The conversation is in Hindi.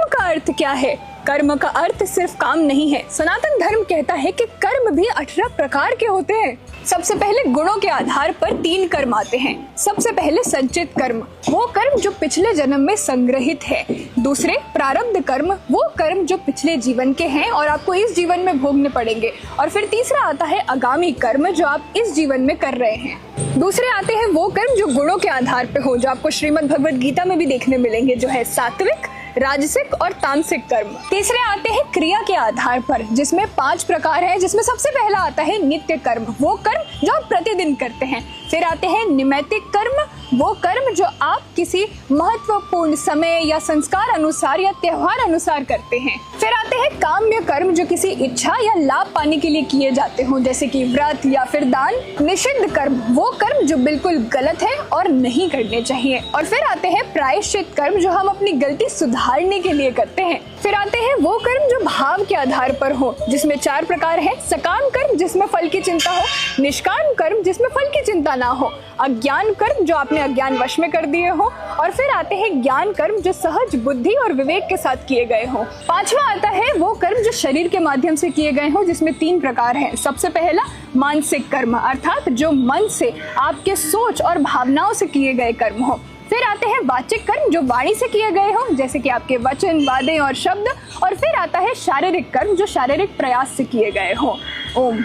का अर्थ क्या है? कर्म का अर्थ सिर्फ काम नहीं है। सनातन धर्म कहता है कि कर्म भी 18 प्रकार के होते हैं। सबसे पहले गुणों के आधार पर 3 कर्म आते हैं। सबसे पहले संचित कर्म, वो कर्म जो पिछले जन्म में संग्रहित है। दूसरे प्रारब्ध कर्म, वो कर्म जो पिछले जीवन के हैं और आपको इस जीवन में भोगने पड़ेंगे। और फिर तीसरा आता है आगामी कर्म, जो आप इस जीवन में कर रहे हैं। दूसरे आते हैं वो कर्म जो गुणों के आधार पे हो, जो आपको श्रीमद् भगवद गीता में भी देखने मिलेंगे, जो है सात्विक, राजसिक और तामसिक कर्म। तीसरे आते हैं क्रिया के आधार पर, जिसमें 5 प्रकार हैं, जिसमें सबसे पहला आता है नित्य कर्म, वो कर्म जो आप प्रतिदिन करते हैं। फिर आते हैं निमित्तिक कर्म, वो कर्म जो आप किसी महत्वपूर्ण समय या संस्कार अनुसार या त्योहार अनुसार करते हैं। फिर आते हैं काम्य कर्म, जो किसी इच्छा या लाभ पाने के लिए किए जाते हो, जैसे कि व्रत या फिर दान। निषिद्ध कर्म, वो कर्म जो बिल्कुल गलत है और नहीं करने चाहिए। और फिर आते हैं प्रायश्चित कर्म, जो हम अपनी गलती सुधारने के लिए करते हैं। फिर आते हैं वो कर्म जो भाव के आधार पर हो, जिसमें 4 प्रकार है। सकाम कर्म, जिसमें फल की चिंता हो। निष्काम कर्म, जिसमें फल की चिंता ना हो। अज्ञान कर्म, जो आपने अज्ञान वश में कर दिए हो। और फिर आते हैं ज्ञान कर्म, जो सहज बुद्धि और विवेक के साथ किए गए हो। 5वां आता है वो कर्म जो शरीर के माध्यम से किए गए हो, जिसमें 3 प्रकार हैं। सबसे पहला मानसिक कर्म, अर्थात जो मन से, आपके सोच और भावनाओं से किए गए कर्म हो। फिर आते हैं वाचिक कर्म, जो वाणी से किए गए हो, जैसे कि आपके वचन, वादें और शब्द। और फिर आता है शारीरिक कर्म, जो शारीरिक प्रयास से किए गए हो। ओम।